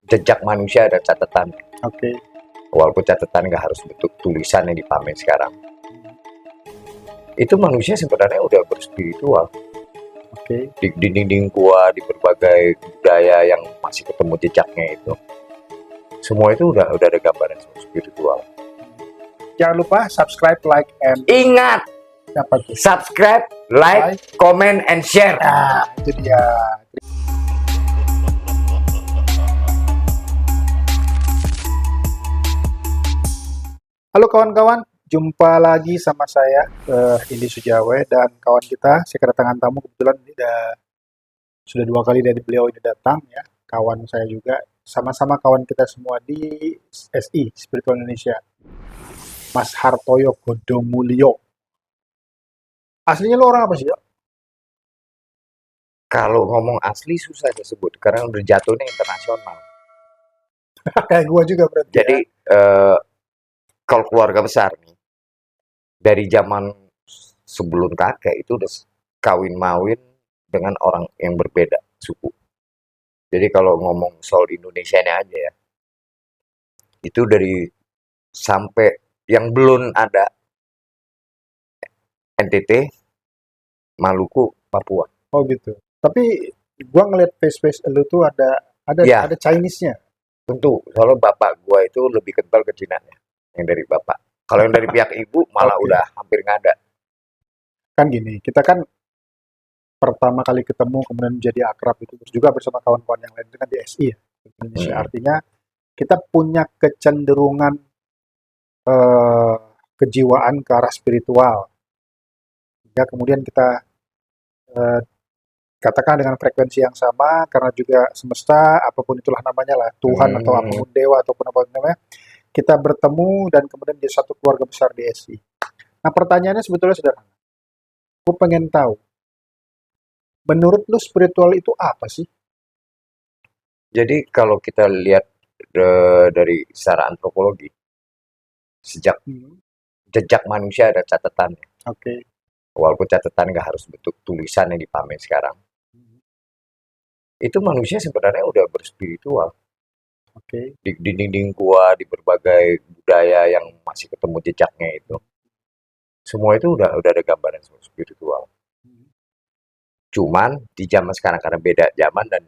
jejak manusia ada catatan. Oke. Walaupun catatan nggak harus bentuk tulisan yang dipamer sekarang. Itu manusia sebenarnya udah berspiritual. Oke. Di dinding-dinding gua, di berbagai budaya yang masih ketemu jejaknya itu. Semua itu udah ada gambaran spiritual. Jangan lupa subscribe, like, and Ingat, apa tuh? subscribe, like, comment, and share. Nah, itu dia. Halo kawan-kawan, jumpa lagi sama saya, Indi Sujawe, dan kawan kita. Saya kedatangan tamu, kebetulan ini sudah 2 kali dari beliau ini datang ya. Kawan saya juga, sama-sama kawan kita semua di SI, Spiritual Indonesia. Mas Hartoyo Godomulyo. Aslinya lo orang apa sih, ya? Kalau ngomong asli susah disebut karena udah jatuhnya internasional. Kayak gua juga berarti. Jadi kalau keluarga besar nih, dari zaman sebelum kakek itu udah kawin mawin dengan orang yang berbeda suku. Jadi kalau ngomong soal Indonesia ini aja ya, itu dari sampai yang belum ada NTT, Maluku, Papua. Oh gitu. Tapi gua ngeliat face lu tuh ada Ya. Chinese-nya. Tentu, soalnya bapak gua itu lebih kental ke Cina-nya yang dari bapak. Kalau yang dari pihak ibu malah Oke. udah hampir nggak ada. Kan gini, kita kan pertama kali ketemu kemudian menjadi akrab itu terus juga bersama kawan-kawan yang lain itu kan di SI ya, Indonesia. Artinya kita punya kecenderungan kejiwaan ke arah spiritual. Ya kemudian kita katakan dengan frekuensi yang sama karena juga semesta apapun itulah namanya lah, Tuhan atau apapun dewa ataupun apa namanya, kita bertemu dan kemudian di satu keluarga besar di SI. Nah pertanyaannya sebetulnya sederhana. Gue pengen tahu, menurut lu spiritual itu apa sih? Jadi kalau kita lihat dari secara antropologi, sejak jejak manusia ada catatan. Oke. Walaupun catatan nggak harus bentuk tulisan yang dipamer sekarang. Itu manusia sebenarnya udah berspiritual. Oke. Di dinding-dinding gua, di berbagai budaya yang masih ketemu jejaknya itu. Semua itu udah ada gambaran spiritual. Cuman di zaman sekarang karena beda zaman dan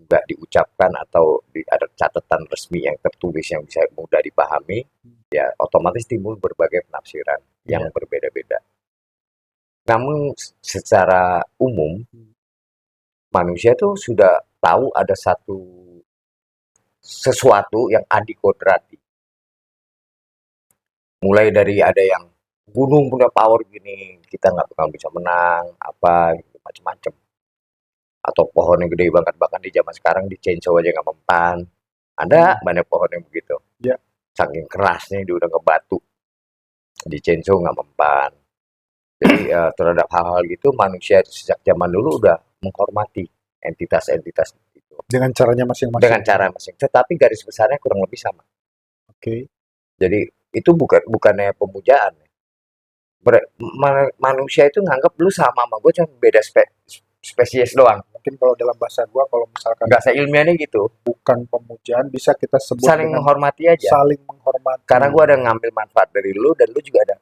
nggak diucapkan atau ada catatan resmi yang tertulis yang bisa mudah dipahami, ya otomatis timbul berbagai penafsiran yang berbeda-beda. Namun secara umum manusia tuh sudah tahu ada sesuatu yang adikodrati. Mulai dari ada yang gunung punya power gini, kita nggak bakal bisa menang, apa gitu, macam-macam. Atau pohon yang gede banget, bahkan di zaman sekarang di chainsaw aja nggak mempan. Ada banyak pohon yang begitu. Ya. Saking kerasnya dia udah ngebatu. Di chainsaw nggak mempan. Jadi terhadap hal-hal gitu manusia sejak zaman dulu udah menghormati entitas-entitas itu. Dengan caranya masing-masing. Dengan cara masing-masing. Tetapi garis besarnya kurang lebih sama. Oke. Jadi itu bukannya pemujaan. Manusia itu nganggap lu sama gue cuma beda spesies doang. Mungkin kalau dalam bahasa gua kalau misalkan nggak seilmiahnya gitu, bukan pemujaan bisa kita sebut saling menghormati aja. Saling menghormati. Karena gua ada ngambil manfaat dari lu dan lu juga ada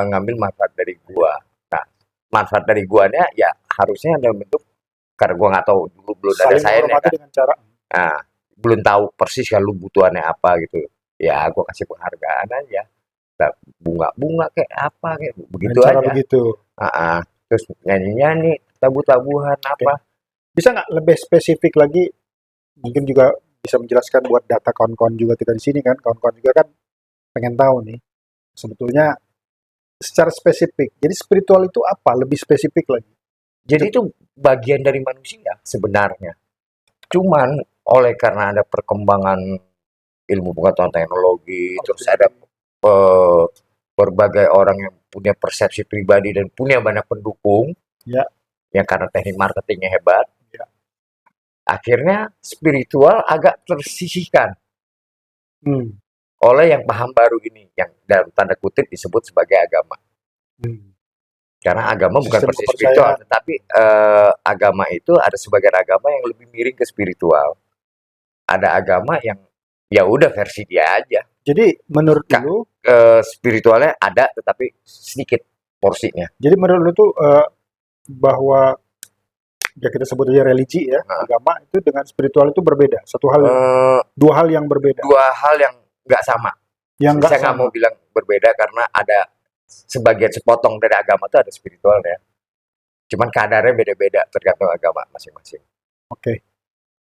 ngambil manfaat dari gua. Nah, manfaat dari guanya ya harusnya dalam bentuk karena gua nggak tahu dulu belum ada sayanya kan. Dengan cara Nah, belum tahu persis kan lu butuhannya apa gitu. Ya, gua kasih penghargaan aja. Nah, bunga-bunga kayak apa kayak begitu cara aja. begitu. Terus nyanyi-nyanyi, tabu-tabuhan apa. Bisa nggak lebih spesifik lagi? Mungkin juga bisa menjelaskan buat data kawan-kawan juga kita di sini kan. Kawan-kawan juga kan pengen tahu nih. Sebetulnya secara spesifik. Jadi spiritual itu apa? Lebih spesifik lagi. Jadi itu bagian dari manusia sebenarnya. Cuman oleh karena ada perkembangan ilmu pengetahuan teknologi, terus ada berbagai orang yang punya persepsi pribadi dan punya banyak pendukung, yang karena teknik marketingnya hebat, akhirnya spiritual agak tersisihkan oleh yang paham baru ini, yang dalam tanda kutip disebut sebagai agama. Karena agama bukan persis spiritual, tetapi agama itu ada sebagian agama yang lebih miring ke spiritual. ada agama yang ya udah versi dia aja. Jadi menurut Kak, lu, spiritualnya ada tetapi sedikit porsinya. jadi menurut lu tuh bahwa ya kita sebut aja religi ya, Nah, agama itu dengan spiritual itu berbeda. eh, Dua hal yang berbeda, dua hal yang nggak sama. yang nggak Saya nggak mau sama. bilang berbeda karena ada sebagian sepotong dari agama itu ada spiritual ya. Cuman kadarnya beda-beda tergantung agama masing-masing. Oke.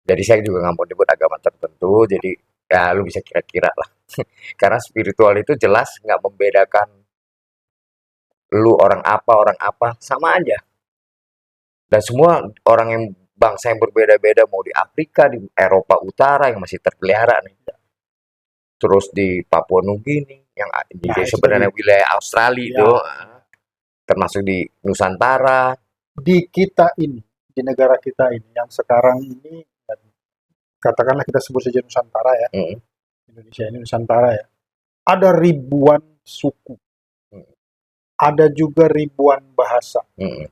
Jadi saya juga nggak mau nyebut agama tertentu. Jadi ya lu bisa kira-kira lah. Karena spiritual itu jelas nggak membedakan lu orang apa sama aja. Dan semua orang yang bangsa yang berbeda-beda mau di Afrika, di Eropa Utara yang masih terpelihara nih. Terus di Papua Nugini yang Nah, itu sebenarnya tadi. wilayah Australia Ya, itu, termasuk di Nusantara. di kita ini, di negara kita ini, yang sekarang ini, dan katakanlah kita sebut saja Nusantara ya, Mm, Indonesia ini Nusantara ya, ada ribuan suku, mm, ada juga ribuan bahasa, mm,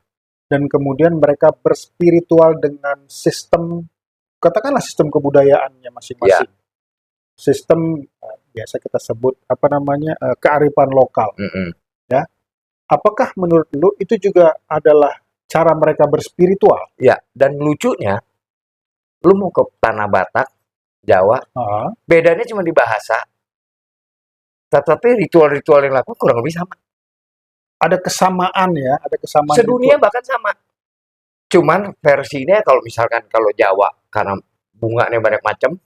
dan kemudian mereka berspiritual dengan sistem, katakanlah sistem kebudayaannya ya, masing-masing, sistem biasa kita sebut apa namanya kearifan lokal, mm. ya. Apakah menurut lu itu juga adalah cara mereka berspiritual? Ya, dan lucunya, lu mau ke Tanah Batak, Jawa, Ah, bedanya cuma di bahasa, tetapi ritual-ritual yang lakukan kurang lebih sama. ada kesamaan ya, ada kesamaan Sedunia ritual. bahkan sama. Cuman versinya kalau misalkan kalau Jawa karena bunganya banyak macam,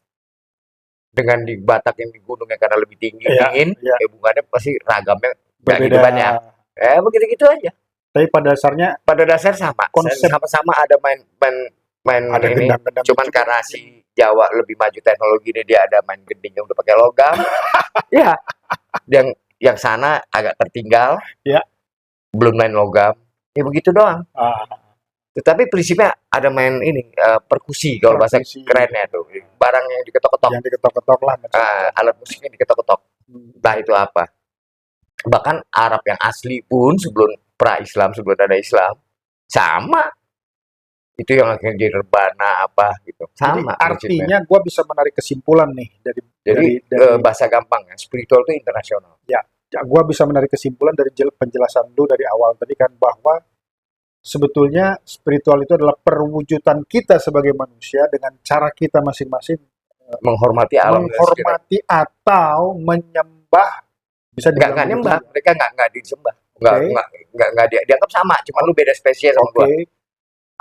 dengan di Batak yang di gunungnya karena lebih tinggi Ya, dingin, ya, bunganya pasti ragamnya nggak gitu berbeda. banyak. Begitu-gitu aja. Tapi pada dasarnya Pada dasar sama, konsep sama-sama ada main main main ada ini. gendang-gendang Cuman juga karena mungkin. si Jawa lebih maju teknologinya dia ada main gending yang udah pakai logam. Ya, yang sana agak tertinggal, Ya, belum main logam. Ya begitu doang. ah, Tetapi prinsipnya ada main ini perkusi kalau bahasa perkusi kerennya tuh. Barang yang diketok-ketok, yang diketok-ketok lah macam-macam. alat musiknya diketok-ketok. Entah Baik. itu apa. Bahkan Arab yang asli pun sebelum pra-Islam, sebelum ada Islam, sama. Itu yang akhirnya jadi rebana apa gitu. Jadi Sama prinsipnya. artinya gue bisa menarik kesimpulan nih dari Jadi bahasa gampang ya, spiritual itu internasional. ya, gue bisa menarik kesimpulan dari penjelasan lu dari awal tadi kan bahwa sebetulnya spiritual itu adalah perwujudan kita sebagai manusia dengan cara kita masing-masing Menghormati alam dan sekitar. menghormati atau menyembah, bisa dibilang Nggak begitu nyembah, juga. mereka nggak disembah. Oke, Nggak dianggap sama, cuma lu beda spesies sama gua. oke.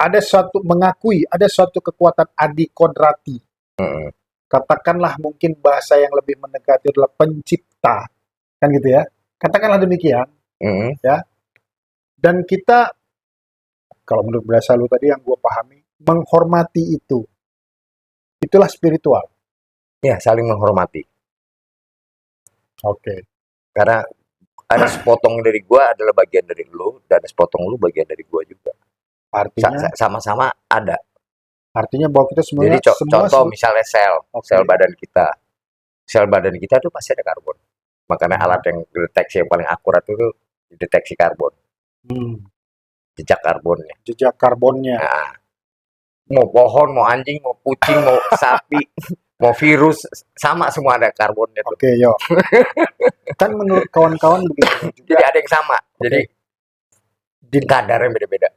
Ada suatu mengakui, ada suatu kekuatan adikodrati. Mm, Katakanlah mungkin bahasa yang lebih mendekati adalah pencipta, kan gitu ya. Katakanlah demikian, mm. ya. Dan kita, kalau menurut bahasa lu tadi yang gue pahami, menghormati itu. Itulah spiritual. Ya, saling menghormati. Oke. Karena ada sepotong dari gua adalah bagian dari lu, dan sepotong lu bagian dari gua juga. Artinya, Sama-sama ada. artinya bahwa kita Jadi semua contoh misalnya sel oke. badan kita. Sel badan kita itu pasti ada karbon. Makanya Hmm. alat yang deteksi yang paling akurat itu deteksi karbon, jejak karbonnya. Jejak karbonnya. Nah, mau pohon, mau anjing, mau kucing, mau sapi, mau virus, sama semua ada karbonnya tuh. Oke, yo. Kan menurut kawan-kawan begitu juga. Jadi ada yang sama. Jadi Di, kadarnya beda-beda.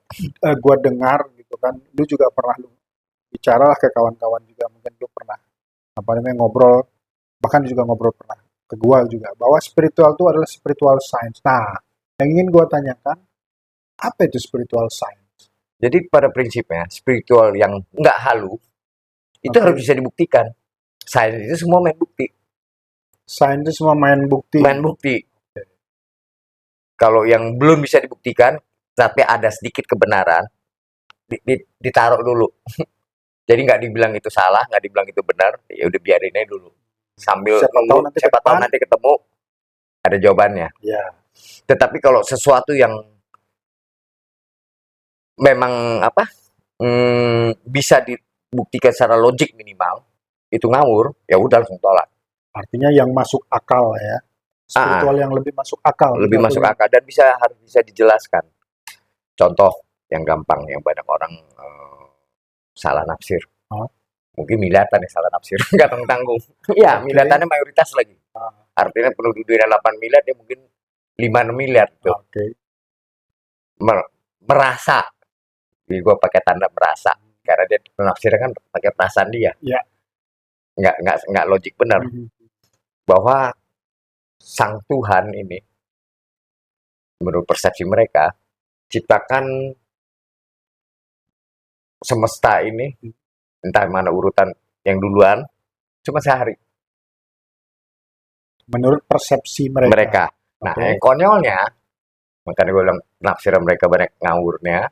gue dengar gitu kan, lu juga pernah lu bicara lah ke kawan-kawan juga, mungkin lu pernah apa namanya ngobrol, bahkan juga ngobrol pernah ke gue juga, bahwa spiritual itu adalah spiritual science. Nah, yang ingin gue tanyakan, apa itu spiritual science? Jadi pada prinsipnya spiritual yang nggak halu itu harus bisa dibuktikan. Sains itu semua main bukti. Science itu semua main bukti. Main bukti. Kalau yang belum bisa dibuktikan, tapi ada sedikit kebenaran, ditaruh dulu. Jadi nggak dibilang itu salah, nggak dibilang itu benar, ya udah biarin aja dulu. Sambil nunggu, siapa tahu nanti ketemu ada jawabannya. Ya. Tetapi kalau sesuatu yang memang bisa dibuktikan secara logik minimal, itu ngawur, ya udah langsung tolak. Artinya yang masuk akal ya. Spiritual yang lebih masuk akal. Lebih masuk akal dan harus bisa dijelaskan. Contoh yang gampang yang banyak orang salah nafsir. Mungkin miliaran ya, salah nafsir, nggak tanggung-tanggung. Iya, Oke. miliarannya mayoritas lagi. Ah, Artinya penduduk dunia 8 miliar, dia mungkin 5-6 miliar tuh. Oke. Merasa. Jadi gue pakai tanda merasa. Karena dia penafsirnya kan pakai perasaan dia. Ya. Nggak logik benar. Mhm. Bahwa sang Tuhan ini, menurut persepsi mereka, ciptakan semesta ini, entah mana urutan yang duluan, cuma sehari. Menurut persepsi mereka. Mereka. Nah, Oke. yang konyolnya, makanya gue bilang penafsiran mereka banyak ngawurnya,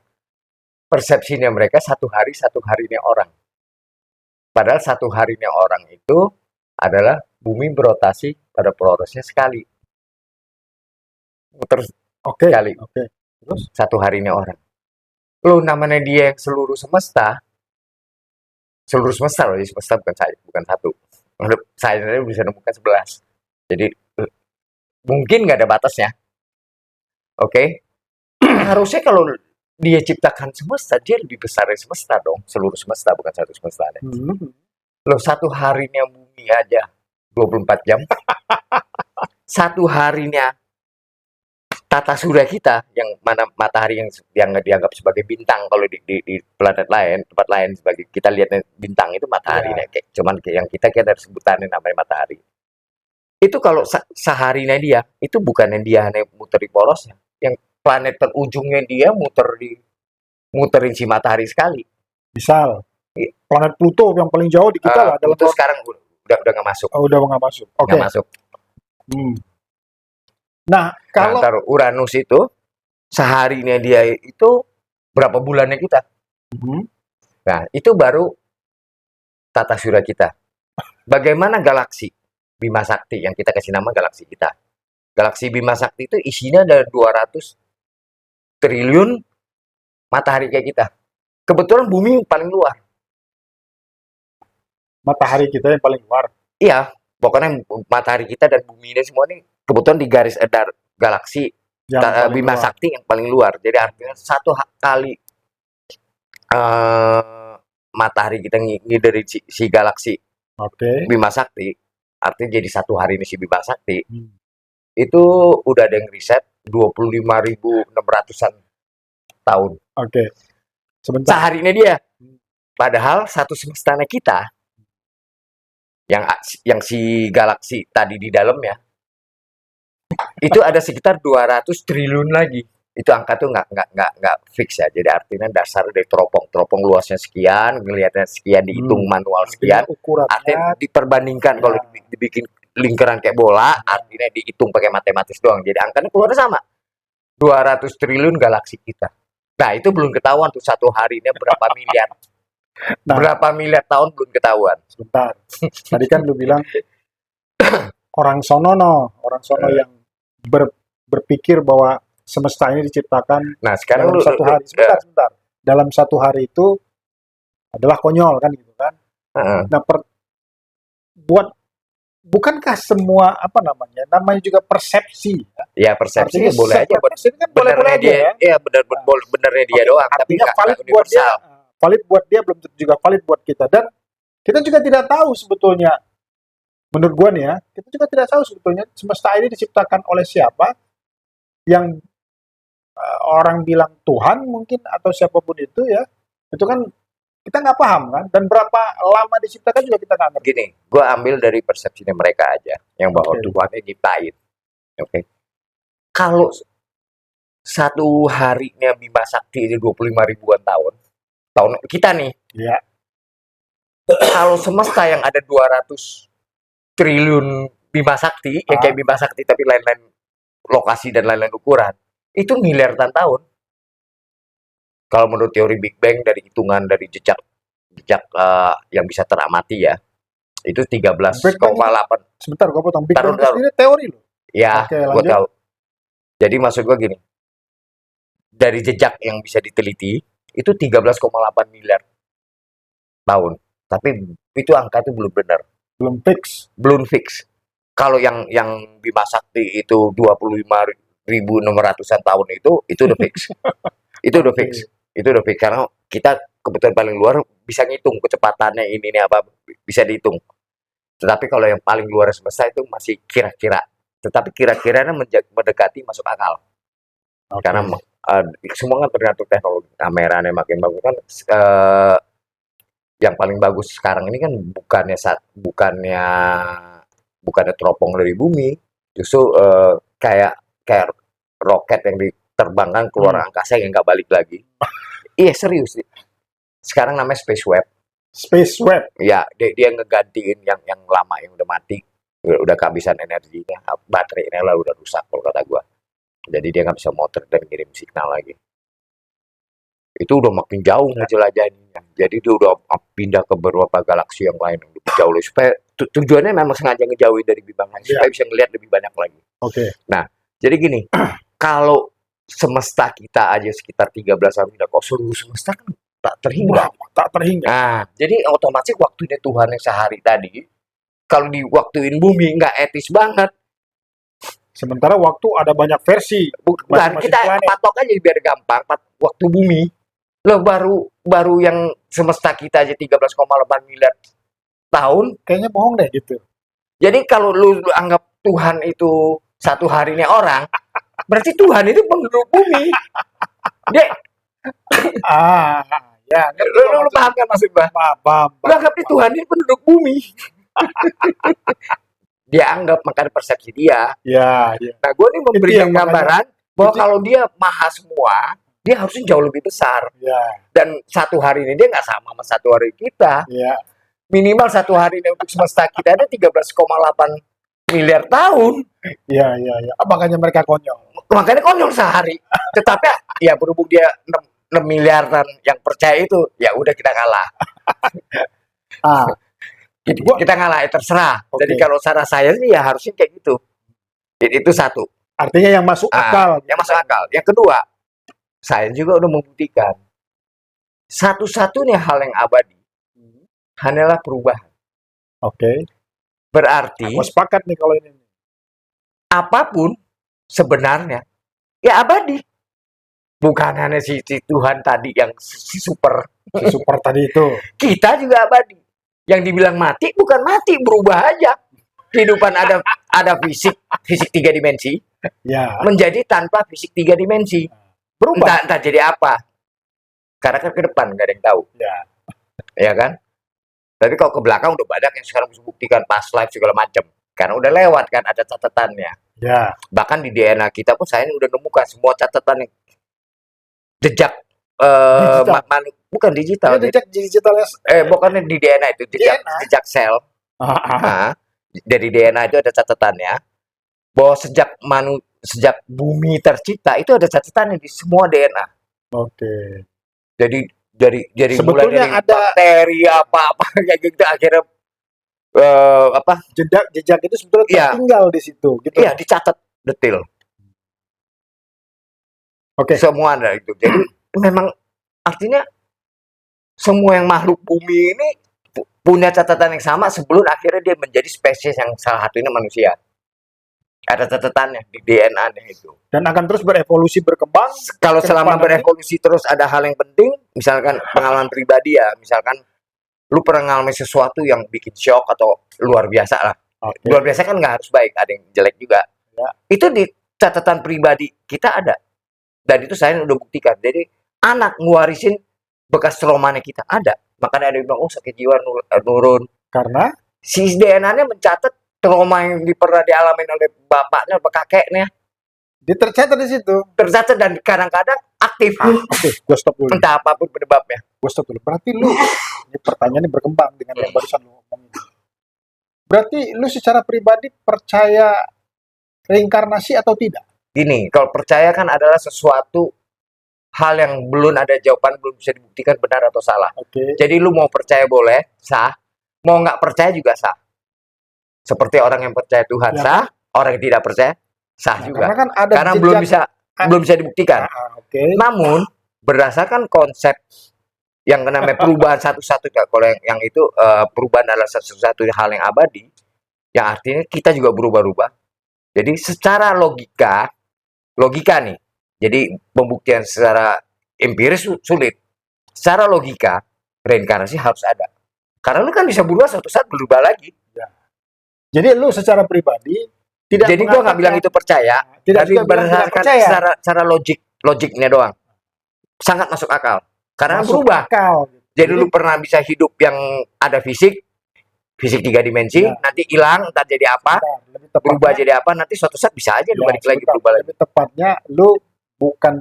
persepsinya mereka satu harinya orang. Padahal satu harinya orang itu adalah bumi berotasi pada porosnya sekali. Terus Oke. sekali. Oke. Terus Satu harinya orang. Lu namanya dia seluruh semesta loh, jadi semesta bukan saya, bukan satu. Saya bisa nemukan 11. Jadi mungkin nggak ada batasnya. Oke. Harusnya kalau dia ciptakan semesta, dia lebih besar dari semesta dong. Seluruh semesta, bukan satu semesta. Loh, satu harinya bumi aja 24 jam. Satu harinya tata surya kita, yang mana matahari yang dianggap sebagai bintang kalau di planet lain, tempat lain, sebagai kita lihatnya bintang itu matahari, Ya. kayak cuman yang kita ada sebutannya namanya matahari. Itu kalau seharinya dia, itu bukannya dia hanya muter di porosnya, yang planet terujungnya dia muterin si matahari sekali. Misal Iya. planet Pluto yang paling jauh di kita lah dalam Itu sekarang udah nggak masuk. Oh, udah nggak masuk. Oke. Nggak masuk. Nah, kalau Taruh Uranus itu seharinya dia itu berapa bulannya kita. Nah, itu baru tata surya kita. Bagaimana galaksi Bima Sakti yang kita kasih nama galaksi kita. Galaksi Bima Sakti itu isinya ada 200 triliun matahari kayak kita. Kebetulan bumi paling luar. matahari kita yang paling luar. Iya, pokoknya matahari kita dan bumi ini semua ini kebetulan di garis edar galaksi Bima luar. Sakti yang paling luar. Jadi artinya satu kali matahari kita dari si galaksi Bima Sakti, artinya jadi satu hari ini si Bima Sakti, itu udah ada yang riset 25.600-an tahun. Sebentar. Seharinya dia. Padahal satu semestanya kita, yang si galaksi tadi di dalamnya, itu ada sekitar 200 triliun lagi. Itu angka tuh nggak fix ya. Jadi artinya dasar dari teropong luasnya sekian, ngelihatnya sekian, dihitung manual sekian. Artinya diperbandingkan kalau dibikin lingkaran kayak bola, artinya dihitung pakai matematis doang. Jadi angkanya keluar sama. 200 triliun galaksi kita. Nah, itu belum ketahuan tuh satu harinya berapa miliar. Nah, berapa miliar tahun belum ketahuan. Sebentar. Tadi kan lu bilang orang sono yang berpikir bahwa semesta ini diciptakan sekarang dalam satu hari. Sebentar. Dalam satu hari itu adalah konyol kan gitu kan. Nah, bukankah semua namanya juga persepsi. Ya, persepsi boleh aja. Persepsi kan boleh-boleh aja ya. Iya, benernya dia doang, tapi nggak universal. Valid buat dia belum tentu juga valid buat kita, dan kita juga tidak tahu sebetulnya. Menurut gua nih ya, kita juga tidak tahu sebetulnya semesta ini diciptakan oleh siapa, yang orang bilang Tuhan mungkin atau siapapun itu ya, itu kan kita nggak paham kan, dan berapa lama diciptakan juga kita nggak ngerti. Gini, gue ambil dari persepsinya mereka aja, yang bahwa Tuhannya nyiptain. Kalau satu harinya Bima Sakti itu 25 ribuan tahun kita nih. Ya. Kalau semesta yang ada 200 triliun Bima Sakti, yang kayak Bima Sakti tapi lain-lain lokasi dan lain-lain ukuran, itu miliaran tahun. Kalau menurut teori Big Bang, dari hitungan dari jejak yang bisa teramati ya, itu 13,8. Sebentar, gue potong. Big Bang itu teori loh. Ya, gue tahu. Jadi maksud gue gini, dari jejak yang bisa diteliti, itu 13,8 miliar tahun. Tapi itu angka itu belum benar. Belum fix. Kalau yang Bima Sakti itu 25.600-an tahun itu udah fix. Itu udah fix. Karena kita kebetulan paling luar bisa ngitung kecepatannya ini apa bisa dihitung. Tetapi kalau yang paling luar semesta itu masih kira-kira. Tetapi kira-kiranya mendekati masuk akal. Oke. Karena semua kan tergantung teknologi. Kameranya makin bagus kan. Yang paling bagus sekarang ini kan bukannya teropong dari bumi, justru kayak kayak roket yang diterbangkan keluar angkasa yang nggak balik lagi. Iya serius sih. Sekarang namanya Space Web. Space Web. Ya, dia ngegantiin yang lama yang udah mati, udah kehabisan energinya, baterainya lah udah rusak kalau kata gua. Jadi dia nggak bisa motor dan kirim signal lagi. Itu udah makin jauh ngejelajahinnya. Jadi dia udah pindah ke beberapa galaksi yang lain yang lebih jauh. Supaya tujuannya memang sengaja ngejauhin dari Big Bang supaya bisa ngelihat lebih banyak lagi. Oke. Nah, jadi gini, kalau semesta kita aja sekitar 13 miliar, kok seluruh semesta kan tak terhingga. Tak terhingga. Nah, jadi otomatis waktunya Tuhan yang sehari tadi, kalau diwaktuin bumi nggak etis banget. Sementara waktu ada banyak versi. Bukan, kita patok aja biar gampang, waktu bumi. Loh baru yang semesta kita aja 13,8 miliar tahun. Kayaknya bohong deh gitu. Jadi kalau lu anggap Tuhan itu satu harinya orang, berarti Tuhan itu penduduk bumi. Dia ya. Lu paham kan maksud gua? Paham. Lu anggap Tuhan ini penduduk bumi. Dia anggap, makanya persepsi dia. Ya. Nah, gue nih memberikan gambaran bahwa kalau dia maha semua, dia harusnya jauh lebih besar. Ya. Dan satu hari ini dia nggak sama satu hari kita. Ya. Minimal satu hari ini untuk semesta kita ada 13,8 miliar tahun. Ya. Makanya mereka konyol. Makanya konyol sehari. Tetapi ya berhubung dia 6 miliaran yang percaya itu, ya udah kita kalah. Kita ngalah, terserah. Okay. Jadi kalau cara saya sih ya harusnya kayak gitu. Itu satu. Artinya yang masuk akal. Yang masuk akal. Yang kedua, saya juga udah membuktikan satu-satunya hal yang abadi hanyalah perubahan. Oke. Berarti aku sepakat nih kalau ini. Apapun sebenarnya ya abadi. Bukan hanya si Tuhan tadi yang si super tadi itu. Kita juga abadi. Yang dibilang mati bukan mati, berubah aja. Kehidupan ada fisik 3 dimensi. Ya. Menjadi tanpa fisik 3 dimensi. Berubah. Entah jadi apa. Karena kan ke depan nggak ada yang tahu. Ya. Ya kan? Tapi kalau ke belakang udah banyak yang sekarang bisa buktikan past life segala macam. Karena udah lewat kan, ada catatannya. Ya. Bahkan di DNA kita pun saya udah nemukan semua catatan jejak bukan digital. Ya, jejak digitalnya. Bukannya di DNA itu jejak sel. Nah, dari DNA itu ada catatannya bahwa sejak bumi tercipta itu ada catatannya di semua DNA. Oke. Jadi sebetulnya mulai dari ada bakteri apa kayak gitu akhirnya jejak itu sebetulnya tertinggal di situ gitu. Iya, dicatat detail. Oke. Semua ada itu. Jadi memang artinya semua yang makhluk bumi ini punya catatan yang sama sebelum akhirnya dia menjadi spesies yang salah satunya manusia. Ada catatannya di DNA-nya itu. Dan akan terus berevolusi berkembang. Kalau selama berevolusi terus ada hal yang penting, misalkan pengalaman pribadi ya, misalkan lu pernah ngalamin sesuatu yang bikin shock atau luar biasa lah. Okay. Luar biasa kan nggak harus baik, ada yang jelek juga. Ya. Itu di catatan pribadi kita ada. Dan itu saya udah buktikan. Jadi anak ngewarisin bekas traumanya kita ada. Makanya ada yang bilang, sakit jiwa nurun. Karena si DNA-nya mencatat trauma yang pernah dialami oleh bapaknya atau kakeknya. Dia tercatat di situ. Tercatat dan kadang-kadang aktif. Oke, gue stop dulu. Entah apapun penyebabnya. Gue stop dulu. Berarti lu, ini pertanyaannya berkembang dengan yang barusan lu ngomongin. Berarti lu secara pribadi percaya reinkarnasi atau tidak? Gini, kalau percaya kan adalah sesuatu hal yang belum ada jawaban, belum bisa dibuktikan benar atau salah. Okay. Jadi lu mau percaya boleh, sah. Mau nggak percaya juga sah. Seperti orang yang percaya Tuhan ya, sah, orang yang tidak percaya sah juga. Karena kan ada karena belum bisa dibuktikan. Okay. Namun berdasarkan konsep yang namanya perubahan satu-satu, kalau yang itu perubahan adalah satu-satu hal yang abadi, yang artinya kita juga berubah-ubah. Jadi secara logika nih. Jadi pembuktian secara empiris sulit. secara logika reinkarnasi harus ada. Karena lu kan bisa berubah suatu saat berubah lagi. Jadi lu secara pribadi tidak Jadi gua nggak bilang itu percaya, tidak tapi juga bilang tidak berdasarkan percaya. secara logiknya doang. Sangat masuk akal. Karena Masuk berubah. akal. Jadi lu pernah bisa hidup yang ada fisik 3 dimensi, Ya. nanti hilang, entar jadi apa, Lebih tepatnya, berubah jadi apa, nanti suatu saat bisa aja lu ya, balik lagi sebentar. berubah lagi. Lebih tepatnya lu bukan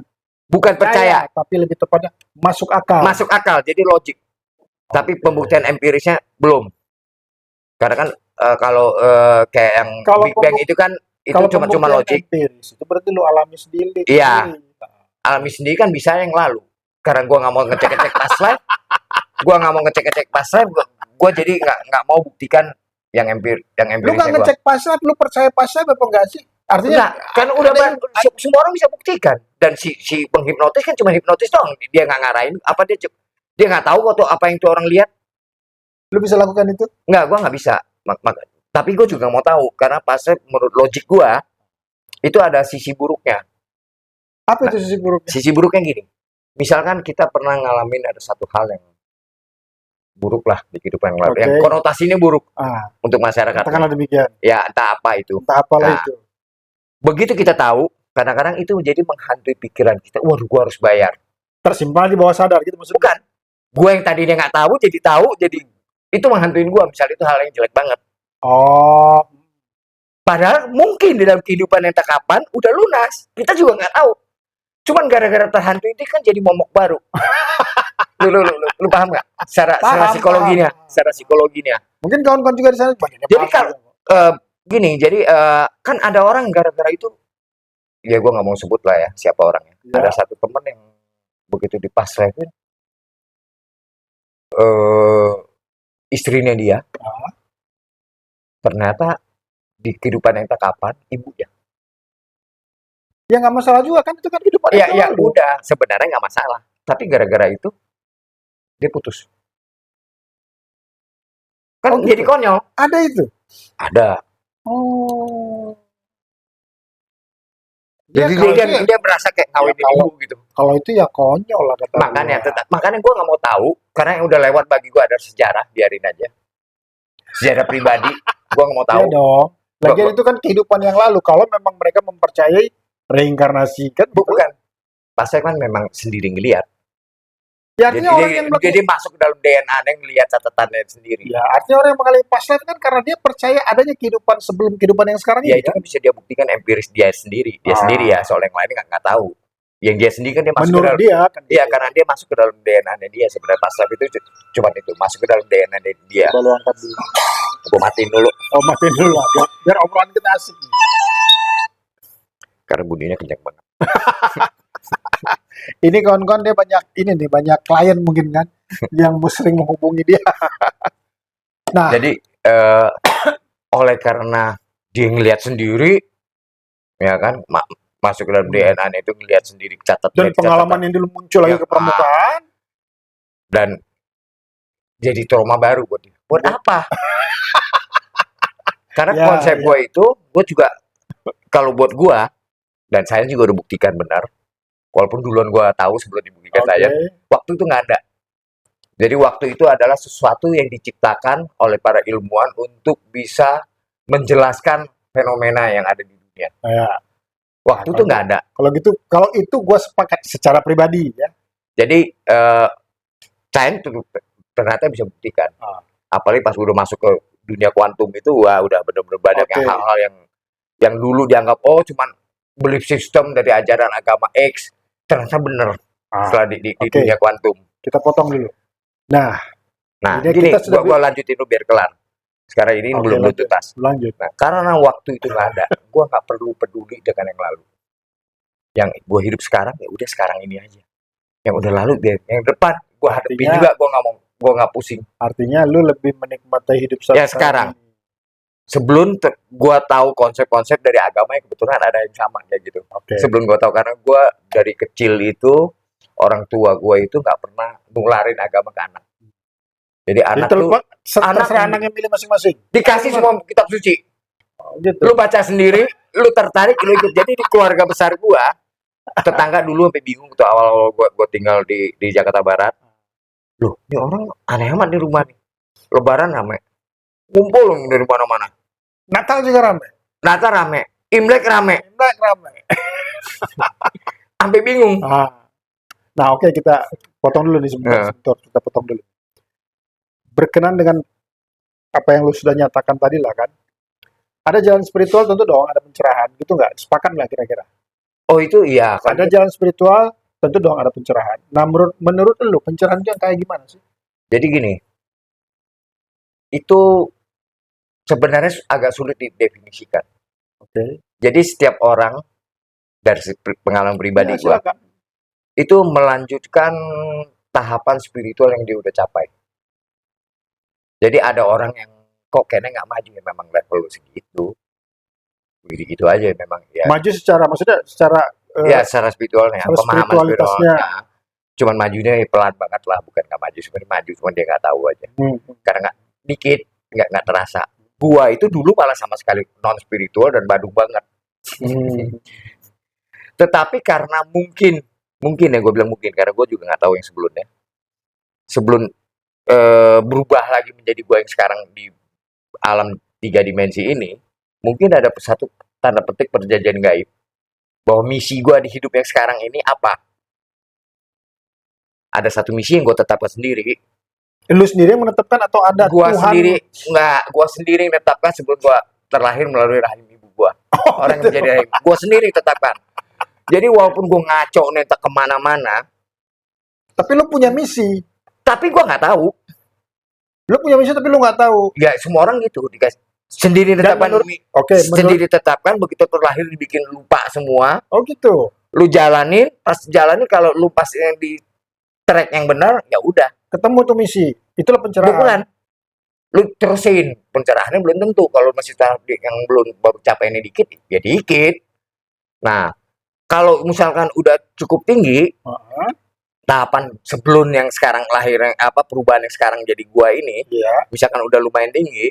Bukan percaya, tapi lebih tepatnya masuk akal. masuk akal, jadi logik. Tapi pembuktian empirisnya belum. Karena kan kalau kayak yang Kalau Big Bang itu kan itu kalau cuma pembuktian logik. empiris, itu berarti lu alami sendiri. Iya. Alami sendiri kan bisa yang lalu. Karena gua nggak mau ngecek-ngecek pas live, gua nggak mau ngecek-ngecek pas live, gua jadi nggak mau buktikan yang Lu empirisnya nggak gua. ngecek pasar, lu percaya pasar apa enggak sih? Artinya Enggak, kan udah semua orang bisa buktikan. Dan si penghipnotis kan cuma hipnotis doang. Dia nggak ngarahin apa dia nggak tahu waktu apa yang tuh orang lihat. lu bisa lakukan itu? Nggak, gua nggak bisa. Tapi gue juga mau tahu karena pasnya menurut logik gua itu ada sisi buruknya. Apa itu sisi buruknya? Sisi buruknya gini. Misalkan kita pernah ngalamin ada satu hal yang buruk lah di kehidupan yang lalu. Oke. Yang konotasinya buruk untuk masyarakat. Katakanlah demikian. Ya, entah apa itu. Entah apalah Nah, itu. Begitu kita tahu, kadang-kadang itu menjadi menghantui pikiran kita. Waduh, gua harus bayar. Tersimpan di bawah sadar gitu maksudnya. Bukan. Gue yang tadinya nggak tahu, jadi itu menghantuin gue. Misalnya itu hal yang jelek banget. Oh, Padahal mungkin di dalam kehidupan yang tak kapan udah lunas. Kita juga nggak tahu. Cuman gara-gara terhantui itu kan jadi momok baru. lu paham nggak? Secara psikologinya, paham. secara psikologinya. mungkin kawan-kawan juga di sana banyak yang Jadi paham. gini, jadi kan ada orang gara-gara itu, ya gue nggak mau sebut lah ya siapa orangnya. Ya. Ada satu temen yang begitu dipasrahkan, istrinya dia, ternyata di kehidupan yang tak kapan ibunya. Ya nggak masalah juga kan, itu kan kehidupan Ya, yang ya lalu. udah, sebenarnya nggak masalah. Tapi gara-gara itu dia putus. Kan Oh, gitu. jadi konyol. Ada itu. Ada. Oh. Jadi kalau dia, itu ya- dia merasa kayak ngawinin kalau- ibu gitu. Kalau itu ya konyol lah kata Makanya gue nggak mau tahu karena yang udah lewat bagi gue ada sejarah, biarin aja. Sejarah pribadi, gue nggak mau tahu. Iya dong. Lagian itu kan kehidupan yang lalu. Kalau memang mereka mempercayai reinkarnasi kan, Bukan. Pasnya kan memang sendiri ngelihat. ya artinya orang yang Jadi masuk ke dalam DNA-nya ngelihat catatannya sendiri. ya artinya orang yang mengalami past life kan karena dia percaya adanya kehidupan sebelum kehidupan yang sekarang Ya ini. itu kan bisa dia buktikan empiris dia sendiri. Dia sendiri ya, soal yang lain nggak tahu. Yang dia sendiri kan dia masuk Menurut ke dalam. dia kan. Iya, karena dia masuk ke dalam DNA-nya dia. Sebenarnya pas live itu cuma itu, masuk ke dalam DNA dia. Coba lu angkat dulu. Gue matiin dulu Oh, matiin dulu lah. Biar obrolan kita asik nih. karena bunyinya kencang banget. Ini kawan-kawan dia banyak klien mungkin kan yang sering menghubungi dia. Nah, Jadi oleh karena dia ngelihat sendiri, ya kan, masuk ke dalam DNA itu ngelihat sendiri dan catatan pengalaman yang dulu muncul lagi Ya, ke permukaan, dan jadi trauma baru buat dia. Buat apa? Karena Ya, konsep ya. gue itu, gue juga kalau buat gue, dan saya juga udah buktikan benar, walaupun duluan gue tahu sebelum dibuktikan oke, saya, waktu itu nggak ada. Jadi waktu itu adalah sesuatu yang diciptakan oleh para ilmuwan untuk bisa menjelaskan fenomena yang ada di dunia. ya. Waktu itu nggak ada. Kalau itu gue sepakat secara pribadi ya. Jadi sains ternyata bisa buktikan. Apalagi pas udah masuk ke dunia kuantum itu, wah udah benar-benar banyak Oke. hal-hal yang dulu dianggap cuman belief system dari ajaran agama X, ternyata bener setelah di Oke. dunia kuantum. Kita potong dulu. Nah, Nah, Jadi gini, kita sudah gua lanjutin dulu biar kelar. Sekarang ini Oke, belum lanjut. tuntas. lanjut. Nah, karena waktu itu nggak ada, gua nggak perlu peduli dengan yang lalu. Yang gua hidup sekarang, ya udah sekarang ini aja. Yang udah lalu, biar yang depan gua hadapin Artinya- juga, gua nggak pusing. Artinya lu lebih menikmati hidup Ya, sekarang. ini. Sebelum gua tahu konsep-konsep dari agama yang kebetulan ada yang sama kayak gitu. Oke. Sebelum gua tahu, karena gua dari kecil itu orang tua gua itu nggak pernah nularin agama ke anak. Jadi anak tuh Terserah anak yang milih masing-masing. dikasih semua kitab suci. Gitu. Lu baca sendiri, lu tertarik, lu ikut. Jadi di keluarga besar gua, tetangga dulu sampai bingung tuh awal-awal gua tinggal di Jakarta Barat. Loh, ini orang aneh amat di rumah nih. Lebaran rame, ngumpul dari mana-mana. Natal juga rame. Natal rame, Imlek rame, Imlek rame. sampai bingung. Nah, oke, kita potong dulu nih sebentar, kita potong dulu. Berkenan dengan apa yang lu sudah nyatakan tadi lah kan. Ada jalan spiritual tentu dong, ada pencerahan gitu nggak? Sepakat nggak kira-kira? Oh itu iya. Ada jalan spiritual tentu dong ada pencerahan. Nah, menurut lu pencerahan itu yang kayak gimana sih? Jadi gini, itu sebenarnya agak sulit didefinisikan. Oke. Jadi setiap orang dari pengalaman pribadi Ya, gua silakan. itu melanjutkan tahapan spiritual yang dia udah capai. Jadi ada orang yang kok kayaknya nggak maju ya, memang level lu segitu. Begitu aja memang ya. Maju secara, maksudnya secara Ya secara spiritualnya, secara pemahaman spiritualitasnya. spiritualnya. Cuman majunya ya pelan banget lah, bukan nggak maju, sebenarnya maju, cuman dia nggak tahu aja. Karena nggak dikit, nggak terasa. Gua itu dulu malah sama sekali non spiritual dan badung banget. Tetapi karena mungkin ya gue bilang mungkin karena gue juga nggak tahu yang sebelumnya. Sebelum berubah lagi menjadi gue yang sekarang di alam 3 dimensi ini, mungkin ada satu tanda petik perjanjian gaib bahwa misi gue di hidup yang sekarang ini apa. Ada satu misi yang gue tetapkan sendiri. Lu sendiri yang menetapkan atau ada Gua Tuhan? gua sendiri yang menetapkan sebelum gua terlahir melalui rahim ibu gua. Orang yang menjadi rahim. Gua sendiri yang tetapkan. Jadi walaupun gua ngaco nentak kemana-mana, Tapi lu punya misi. tapi gua nggak tahu. Lu punya misi tapi lu nggak tahu. Ya semua orang gitu, dikasih sendiri tetapkan. Sendiri tetapkan, begitu terlahir dibikin lupa semua. Oh gitu. Lu jalanin, pas jalanin kalau lu pas yang di track yang benar, ya udah. Ketemu tuh misi. Itulah pencerahan. Bukan. Lu terusin, pencerahannya belum tentu. Kalau masih tahap yang belum baru capainya dikit, ya dikit. Nah, kalau misalkan udah cukup tinggi, tahapan sebelum yang sekarang lahir, perubahan yang sekarang jadi gua ini, misalkan udah lumayan tinggi,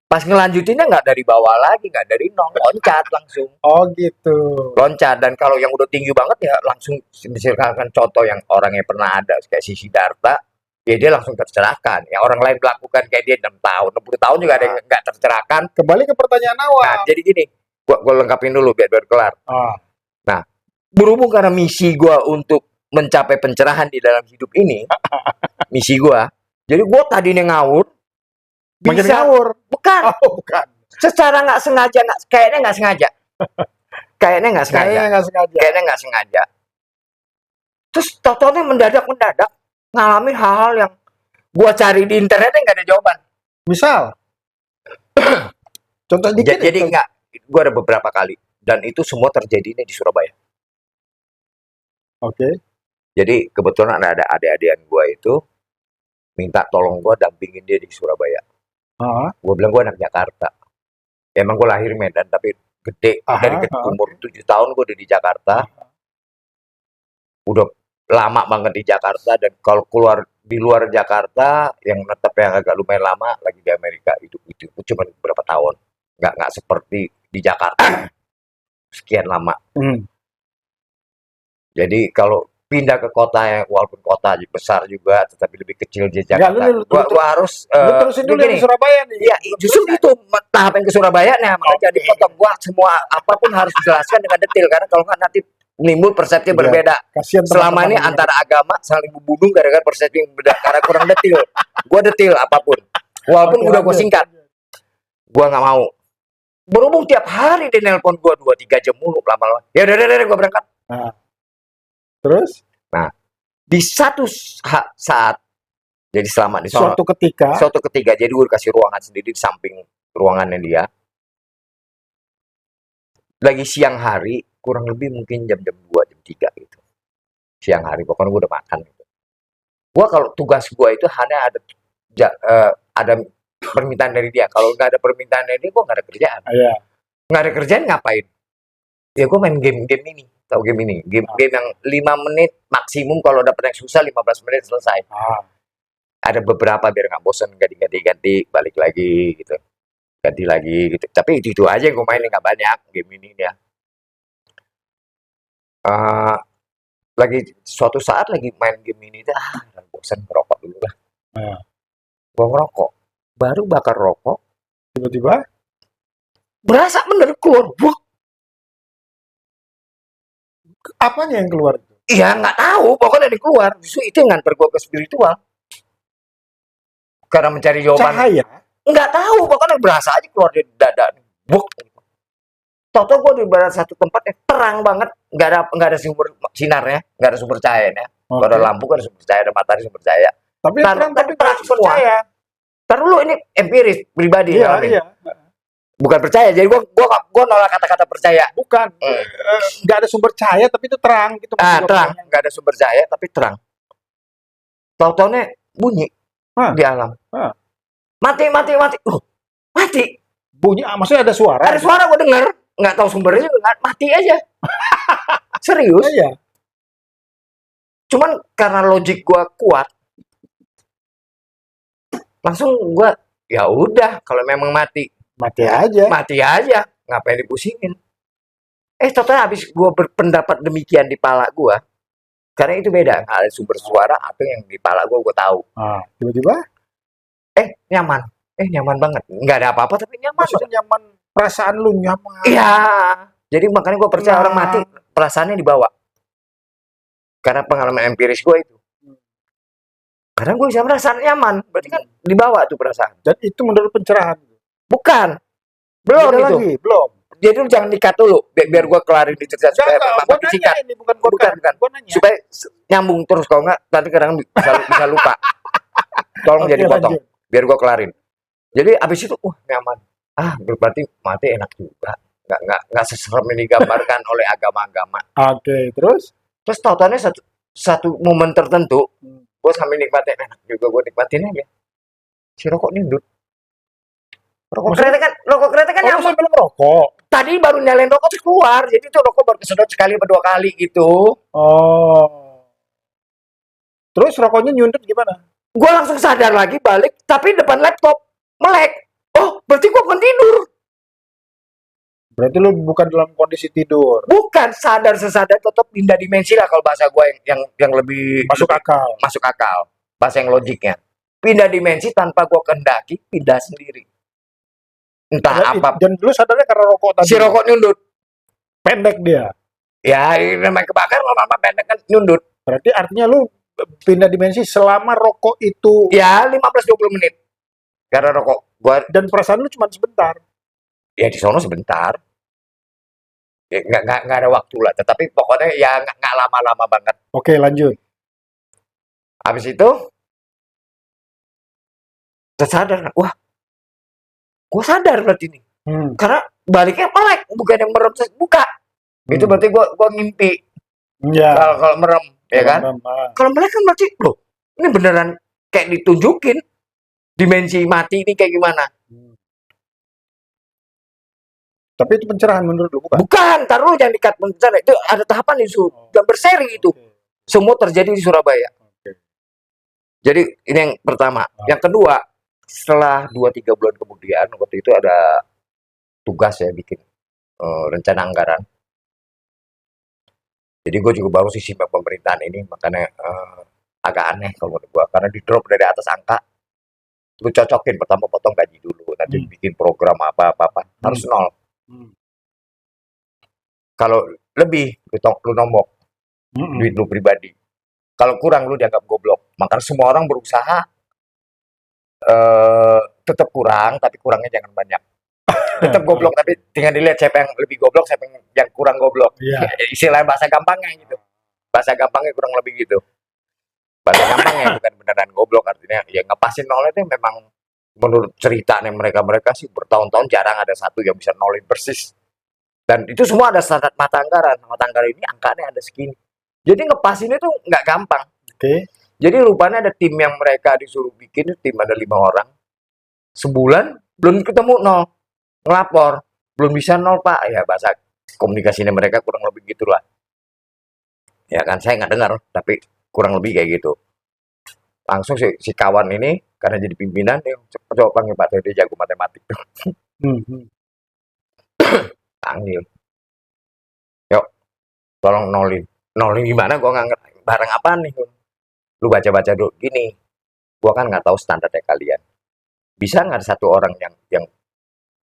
pas ngelanjutinnya nggak dari bawah lagi, nggak dari nol, loncat langsung. Oh gitu. Loncat, dan kalau yang udah tinggi banget ya langsung, misalkan contoh yang orangnya pernah ada kayak si Siddhartha, ya dia langsung tercerahkan. Yang orang lain melakukan kayak dia 6 tahun, 60 tahun juga ada yang nggak tercerahkan. Kembali ke pertanyaan awal. Nah, jadi gini, gua lengkapin dulu biar kelar. Nah, berhubung karena misi gua untuk mencapai pencerahan di dalam hidup ini, misi gua, jadi gua tadinya ngawur, Makin ngawur. Bukan. Oh, bukan. Secara nggak sengaja, kayaknya nggak sengaja. Kayaknya nggak sengaja. Terus totalnya mendadak ngalamin hal-hal yang gua cari di internetnya nggak ada jawaban. Misal, contoh dikit. Jadi nggak, gua ada beberapa kali dan itu semua terjadi di Surabaya. Oke. Jadi kebetulan ada adik-adikan gua itu minta tolong gua dampingin dia di Surabaya. Gua bilang gua anak Jakarta. Emang gua lahir Medan tapi gede dari umur 7 tahun gua udah di Jakarta. Udah lama banget di Jakarta, dan kalau keluar di luar Jakarta yang menetap yang agak lumayan lama lagi di Amerika, itu cuma beberapa tahun, nggak seperti di Jakarta sekian lama. Jadi kalau pindah ke kota yang walaupun kota besar juga tetapi lebih kecil di Jakarta, gua harus terusin dulu di Surabaya nih. Ya justru itu tahap yang ke Surabaya, nah makanya jadi potong. Gua semua apapun harus dijelaskan dengan detail, karena kalau nggak nanti menimbul persepsi berbeda. Selama ini antara agama saling membunuh gara-gara persepsi yang berbeda karena kurang detail. Gua detail apapun, walaupun udah gua singkat. Gua nggak mau. Berhubung tiap hari dia nelpon gua 2-3 jam mulu, lama-lama. Ya udah gua berangkat. Terus? Nah, di satu saat, jadi selama di suatu ketika, jadi gue kasih ruangan sendiri di samping ruangannya dia. Lagi siang hari, kurang lebih mungkin jam 2, jam 3 gitu. Siang hari, pokoknya gue udah makan gitu. Gue kalau tugas gue itu hanya ada permintaan dari dia. Kalau nggak ada permintaan dari dia, gue nggak ada kerjaan. Nggak ada kerjaan ngapain? Ya gue main game ini. Tahu game ini? Game yang 5 menit maksimum, kalau dapet yang susah 15 menit selesai. Ada beberapa biar nggak bosan, ganti, balik lagi gitu. Ganti lagi gitu. Tapi itu aja yang gue mainin, nggak banyak game ini ya. suatu saat lagi main game ini, bosan ngerokok dulu lah. Nah, Gua ngerokok, baru bakar rokok, tiba-tiba berasa bener keluar. Wah, apanya yang keluar itu? iya nggak tahu, pokoknya dari keluar. Justru itu yang nganter gua ke spiritual. Karena mencari jawaban. Cahaya. Nggak tahu, pokoknya berasa aja keluar dari dada. Buk. Toto gue di barat satu tempat yang terang banget, nggak ada sumber sinarnya, nggak ada sumber cahayanya. Kalau ada Oke. lampu kan ada sumber cahaya, ada matahari sumber cahaya. Tapi Tapi terang tapi terang nggak semua. percaya. Ntar dulu ini empiris pribadi Iya, soalnya. iya. Bukan percaya. Jadi gua nolak kata-kata percaya. Bukan. Nggak ada sumber cahaya tapi itu terang gitu. maksud gua. Terang, nggak ada sumber cahaya tapi terang. Tahu-taunya bunyi Hah. di alam. Hah. Mati. Mati. Bunyi, maksudnya ada suara. Ada suara gue denger, nggak tahu sumbernya juga, mati aja. Serius. Iya. Cuman karena logik gua kuat, langsung gua ya udah kalau memang mati Mati aja. ngapain dipusingin. Total habis gua berpendapat demikian di pala gua, karena itu beda, nggak ada sumber suara atau yang di pala gua tahu. Nah, tiba-tiba nyaman banget, nggak ada apa-apa tapi nyaman. maksudnya nyaman, perasaan lu nyaman. Iya, jadi makanya gua percaya orang mati perasaannya dibawa, karena pengalaman empiris gua itu. Karena gue bisa merasa nyaman, berarti kan dibawa tuh perasaan. Dan itu menurut pencerahan. Bukan, belum Beda itu. lagi, belum. Jadi lu jangan dikat dulu, biar gue kelarin di cerita supaya Gua makin nanya singkat. ini, bukan gua Bukan. Gua nanya. Supaya nyambung terus, kalau nggak nanti kadang bisa lupa. Tolong Oke, jadi potong, lanjut. biar gue kelarin. Jadi abis itu, nyaman. Berarti mati enak juga. Nggak seserem yang digambarkan oleh agama-agama. Oke, terus? Terus tautannya satu momen tertentu, gue sambil nikmatin, enak juga gue nikmatin aja. Si rokok nindut. Rokok kereta kan Oh, lu nyaman. sambil ngerokok. Tadi baru nyalain rokok terus keluar, jadi itu rokok baru kesedot sekali atau 2 kali gitu. Oh. Terus rokoknya nyundut gimana? Gue langsung sadar lagi balik, tapi depan laptop melek. Oh, berarti gue bukan tidur. Berarti lu bukan dalam kondisi tidur. Bukan, sesadar tetap pindah dimensi lah kalau bahasa gue yang lebih Masuk akal. masuk akal. Bahasa yang logiknya. Pindah dimensi tanpa gue kendaki, pindah sendiri. Entah apa. Dan lu sadarnya karena rokok tadi. Si rokok nyundut. Pendek dia. Ya, namanya kebakar lama-lama pendek kan nyundut. Berarti artinya lu pindah dimensi selama rokok itu. Ya, 15-20 menit. Karena rokok gua Dan perasaan lu cuma sebentar. ya di sono sebentar. Ya, nggak ada waktu lah. Tetapi pokoknya ya nggak lama-lama banget. Oke, lanjut. Habis itu tersadar, wah, gue sadar berarti ini. Karena baliknya melek, bukan yang merem buka. Itu berarti gua ngimpi. Ya. Kalau merem, ya kan? Kalau melek kan berarti, loh, ini beneran kayak ditunjukin dimensi mati ini kayak gimana? Tapi itu pencerahan menurut lu, bukan? Bukan, taruh jangan dikat pencerahan. Itu ada tahapan itu, gambar seri itu. Semua terjadi di Surabaya. Jadi ini yang pertama. Yang kedua, setelah 2-3 bulan kemudian, waktu itu ada tugas ya bikin rencana anggaran. Jadi gue juga baru sih simak pemerintahan ini, makanya agak aneh kalau menurut gue. Karena di drop dari atas angka, lu cocokin pertama potong gaji dulu, nanti bikin program apa-apa, harus nol. Kalau lebih, lu nombok, duit lu pribadi. Kalau kurang, lu dianggap goblok. Makanya semua orang berusaha tetap kurang, tapi kurangnya jangan banyak. Tetap goblok, tapi tinggal dilihat siapa yang lebih goblok, siapa yang kurang goblok. Yeah. Istilah bahasa gampangnya gitu. Bahasa gampangnya kurang lebih gitu. Bahasa gampangnya bukan beneran goblok, artinya ya ngepasin nolnya itu memang menurut ceritanya mereka sih bertahun-tahun jarang ada satu yang bisa nolin persis. Dan itu semua ada standar mata anggaran. Mata anggaran ini angkanya ada segini. Jadi ngepasin itu nggak gampang. Oke. Jadi rupanya ada tim yang mereka disuruh bikin, tim ada 5 orang. Sebulan belum ketemu nol. Ngelapor, belum bisa nol pak. Ya bahasa komunikasinya mereka kurang lebih gitulah. Ya kan, saya nggak dengar, tapi kurang lebih kayak gitu. Langsung si kawan ini, karena jadi pimpinan, dia coba panggil Pak Teddy, jago matematik. Panggil. Yuk, tolong nolin. nol ini gimana, gua nggak ngerti barang apaan nih. Lu baca-baca dulu gini, gua kan nggak tahu standarnya kalian. Bisa nggak ada satu orang yang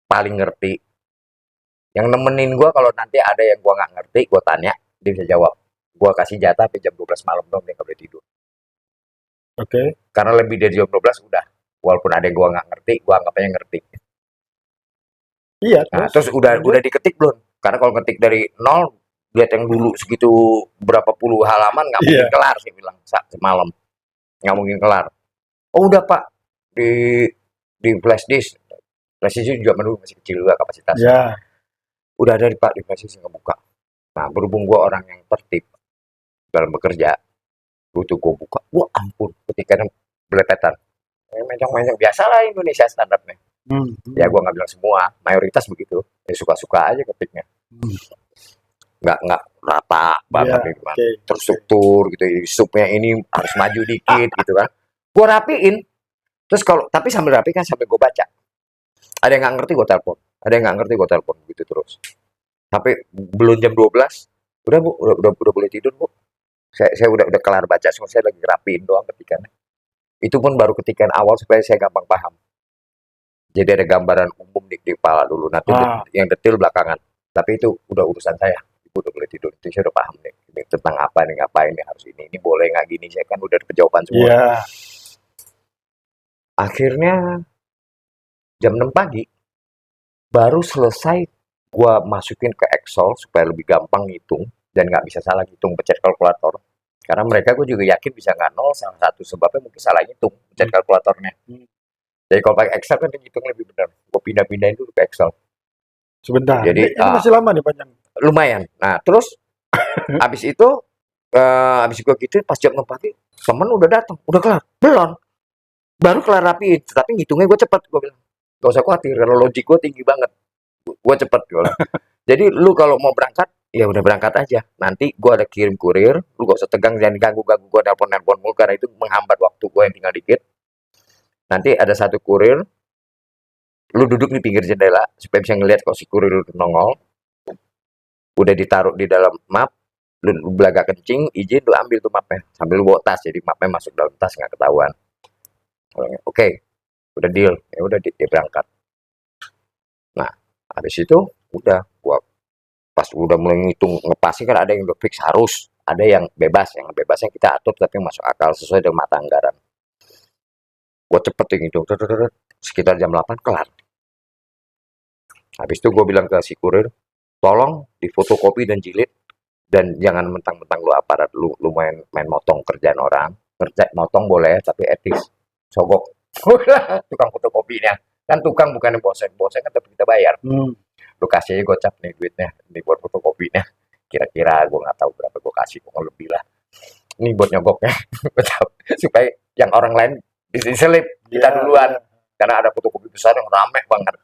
paling ngerti, yang nemenin gua kalau nanti ada yang gua nggak ngerti, gua tanya, dia bisa jawab. Gua kasih jatah sampai jam 12 malam dong, dia nggak boleh tidur. Oke. Karena lebih dari jam 12 udah, walaupun ada yang gua nggak ngerti, gua anggap aja ngerti. Iya, Nah, terus terus udah lanjut. diketik belum? Karena kalau ngetik dari nol, lihat yang dulu segitu berapa puluh halaman nggak mungkin Iya. kelar sih bilang semalam, nggak mungkin kelar. Oh udah pak, di flash disk. Flash disk juga dulu masih kecil juga kapasitasnya. Ya. Udah ada pak di flash disk ngebuka. Nah berhubung gua orang yang tertib dalam bekerja, butuh gua buka. Wah ampun, ketika belepetan. Mencong-mencong biasa lah Indonesia standarnya. Hmm. Ya gua nggak bilang semua, mayoritas begitu. Ya suka-suka aja ketiknya. Hmm. Nggak rata Iya. banget gitu kan. Oke. Terstruktur gitu. Supnya ini harus maju dikit gitu kan. Gua rapiin. Terus kalau tapi sambil rapi kan sampai gua baca. Ada yang nggak ngerti gue telepon, ada yang nggak ngerti gue telepon gitu terus. Sampai belum jam 12, udah bu, udah boleh tidur bu. Saya udah kelar baca, semua saya lagi rapiin doang ketikannya. Itu pun baru ketikan awal supaya saya gampang paham. Jadi ada gambaran umum di kepala dulu, nanti Ah. yang detail belakangan. Tapi itu udah urusan saya. Ibu udah boleh tidur, itu saya udah paham nih. Ini tentang apa nih, ngapain nih harus ini boleh nggak gini, saya kan udah ada jawaban semua. Iya. Akhirnya jam 6 pagi baru selesai gua masukin ke Excel supaya lebih gampang ngitung dan nggak bisa salah ngitung pencet kalkulator. Karena mereka gue juga yakin bisa nggak nol, salah satu sebabnya mungkin salah ngitung pencet Hmm. kalkulatornya. Hmm. Jadi kalau pakai Excel kan ngitung lebih benar. Gue pindah-pindahin dulu ke Excel. Sebentar. Jadi Ini masih lama nih panjang. lumayan. Nah terus abis itu abis gue gitu pas jam 6 pagi temen udah datang, udah kelar, belum, baru kelar rapiin. Tapi ngitungnya gue cepet, gue bilang gak usah khawatir, karena logik gue tinggi banget, gue cepet gue bilang. Jadi lu kalau mau berangkat, ya udah berangkat aja. Nanti gua ada kirim kurir, lu gak usah tegang, jangan ganggu-ganggu gua nelpon-nelpon mulu karena itu menghambat waktu gua yang tinggal dikit. Nanti ada satu kurir, lu duduk di pinggir jendela supaya bisa ngelihat kok si kurir lu nongol. Udah ditaruh di dalam map, lu belaga kencing, izin lu ambil tuh mapnya. Sambil lu bawa tas, jadi mapnya masuk dalam tas nggak ketahuan. Oke, udah deal, ya udah dia berangkat. Nah, habis itu udah gua pas udah mulai ngitung ngepasnya kan ada yang udah fix harus, ada yang bebasnya kita atur tapi masuk akal sesuai dengan mata anggaran. Gue cepetin itu sekitar jam 8 kelar. Habis itu gue bilang ke si kurir, tolong difotokopi dan jilid, dan jangan mentang-mentang lu aparat, lu main motong kerjaan orang. Kerja motong boleh tapi etis, sogok. Tukang fotokopinya kan tukang bukan yang bosen kan tapi kita bayar. Hmm. Lu kasih aja gocap nih duitnya, ini buat fotokopinya. Kira-kira gue nggak tahu berapa gue kasih, gue lebih lah. Ini buat nyogoknya, supaya yang orang lain diselip kita Ya, duluan. ya. Karena ada fotokopi besar yang rame banget.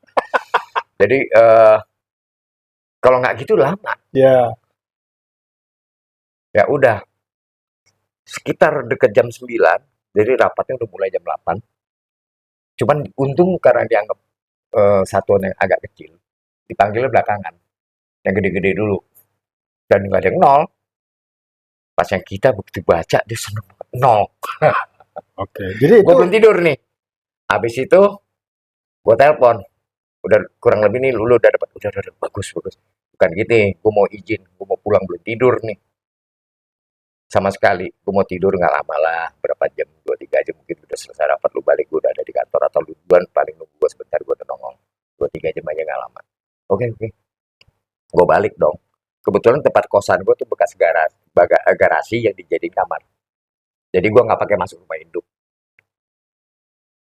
Jadi kalau nggak gitu lama. Ya. Ya udah, sekitar deket jam 9, jadi rapatnya udah mulai jam 8. Cuman untung karena dianggap satuan yang agak kecil, dipanggilnya belakangan. Yang gede-gede dulu. Dan nggak ada yang nol. Pas yang kita begitu baca, dia seneng banget. Nol. Oke. Jadi Gue itu belum tidur nih. Habis itu, gue telepon. Udah kurang lebih nih, lu udah dapat. Udah, bagus. Bukan gitu nih, gue mau izin. Gue mau pulang, belum tidur nih. Sama sekali. Gue mau tidur nggak lama lah. Berapa jam, 2-3 jam mungkin udah selesai rapat. Lu balik, gue udah ada di kantor. Atau lu duluan, paling nunggu gue sebentar, gue udah nongol. 2-3 jam aja nggak lama. Oke. Gue balik dong. Kebetulan tempat kosan gue tuh bekas garasi yang dijadiin kamar. Jadi gue nggak pakai masuk rumah induk.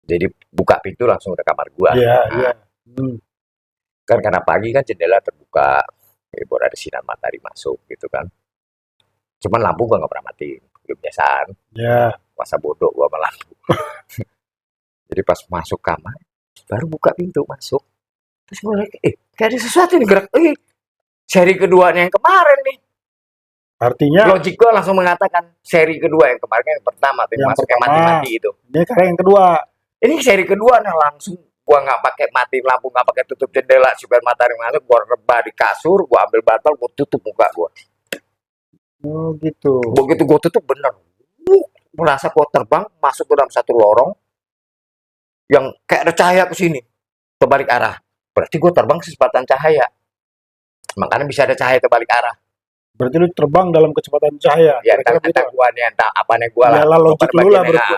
Jadi buka pintu langsung udah kamar gue. Iya, Nah, iya. Hmm. kan karena pagi kan jendela terbuka, ya buat ada sinar matahari masuk gitu kan. Cuman lampu gue nggak pernah matiin, kebiasaan. Ya. Masa bodoh gue sama lampu. Jadi pas masuk kamar, baru buka pintu masuk. Terus gue lihat, kayak ada sesuatu yang gerak. Seri keduanya yang kemarin nih. Artinya Logik gue langsung mengatakan seri kedua yang kemarin, yang pertama tuh yang yang masuk yang pertama, mati-mati itu. ini sekarang yang kedua. Ini seri kedua, nah langsung gua nggak pakai matiin lampu, nggak pakai tutup jendela supaya matahari masuk, gua rebah di kasur, gua ambil bantal, gua tutup muka gua. Oh gitu. Begitu gue tutup bener, merasa gue terbang masuk ke dalam satu lorong yang kayak ada cahaya ke sini, kebalik arah. Berarti gue terbang kecepatan cahaya. Makanya bisa ada cahaya kebalik arah. Berarti lu terbang dalam kecepatan cahaya. Ya entah Kira-kira gitu. entah gua nih, entah apa nih gua lah. Iyalah logik Pada lu lah bagiannya, berarti.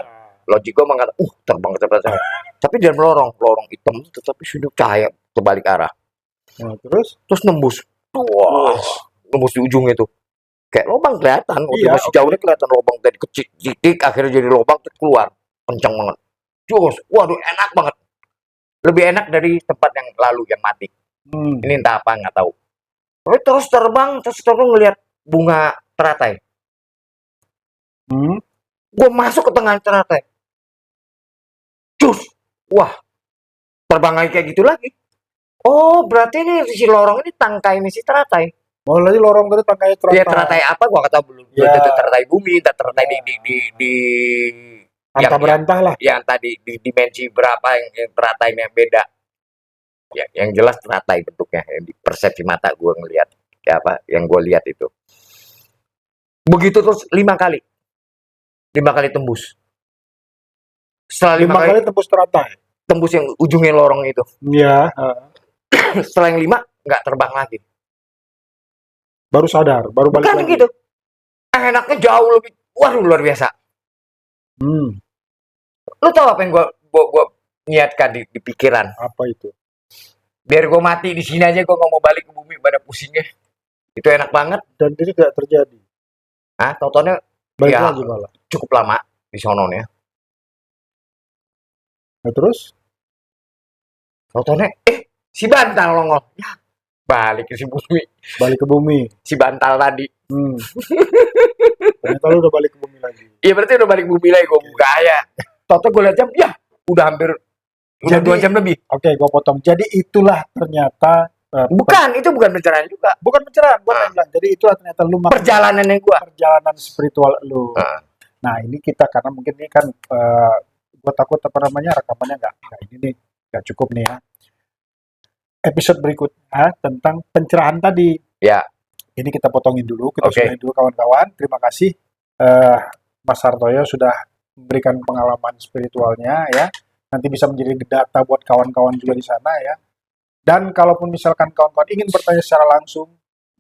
logik gua mengatakan, terbang kecepatan cahaya. Tapi dia lorong, lorong hitam tetapi sudut cahaya kebalik arah. Nah, terus? Terus nembus. Wah, nembus di ujung itu. Kayak lubang kelihatan, udah Iya, masih jauhnya kelihatan lubang dari kecil titik akhirnya jadi lubang terus keluar. Kencang banget. Jos, waduh enak banget. Lebih enak dari tempat yang lalu yang mati. Hmm. Ini entah apa nggak tahu. Tapi terus terbang ngelihat bunga teratai. Hmm. Gue masuk ke tengah teratai. Cus, wah terbang lagi kayak gitu lagi. Oh berarti ini si lorong ini tangkai si teratai. Oh, lagi lorong tadi tangkai Ya teratai. teratai apa? Gua kata belum. Belum Ya. tentu teratai bumi, teratai di Antah berantah lah. yang tadi di dimensi berapa yang teratai yang beda. Ya, yang jelas teratai bentuknya, yang di persepsi mata gue ngelihat. Ya apa? Yang gue lihat itu. Begitu terus 5 kali. 5 kali tembus. Setelah 5 kali tembus teratai. tembus yang ujungnya lorong itu. Iya. Setelah yang 5 nggak terbang lagi. Baru sadar, baru balik Bukan lagi. gitu. Enaknya jauh lebih, waduh luar biasa. Hmm. Lu tahu apa yang gua niatkan di pikiran? Apa itu? Biar gua mati di sini aja, gua nggak mau balik ke bumi pada pusingnya. Itu enak banget. Dan itu tidak terjadi. Ah, tontonnya Balik ya lagi malah. cukup lama di sononya. Nah, terus? Tontonnya, si bantal nongol. Ya, balik ke si bumi. Balik ke bumi. Si bantal tadi. Hmm. Ternyata lu udah balik ke bumi lagi. Iya berarti udah balik ke bumi lagi, gua buka ya. Toto gua lihat jam, ya udah hampir udah 2 jam lebih. Oke, gua potong. Jadi itulah ternyata Bukan, itu bukan pencerahan juga. bukan pencerahan, gua bilang. Jadi itulah ternyata lu Perjalanannya gua. perjalanan spiritual lu. Ah. Nah, ini kita karena mungkin ini kan gua takut apa namanya rekamannya nggak ini nih nggak cukup nih ya. Episode berikutnya tentang pencerahan tadi. Ya. Ini kita potongin dulu, kita Oke. sudahin dulu kawan-kawan. Terima kasih Mas Hartoyo sudah memberikan pengalaman spiritualnya ya. Nanti bisa menjadi data buat kawan-kawan juga di sana ya. Dan kalaupun misalkan kawan-kawan ingin bertanya secara langsung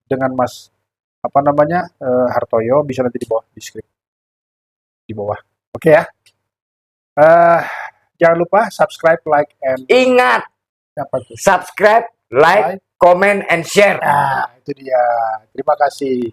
dengan Mas apa namanya Hartoyo, bisa nanti di bawah di bawah. Oke ya. Jangan lupa subscribe, like, and Ingat, apa tuh? subscribe, like, comment, and share. Nah, itu dia. Terima kasih.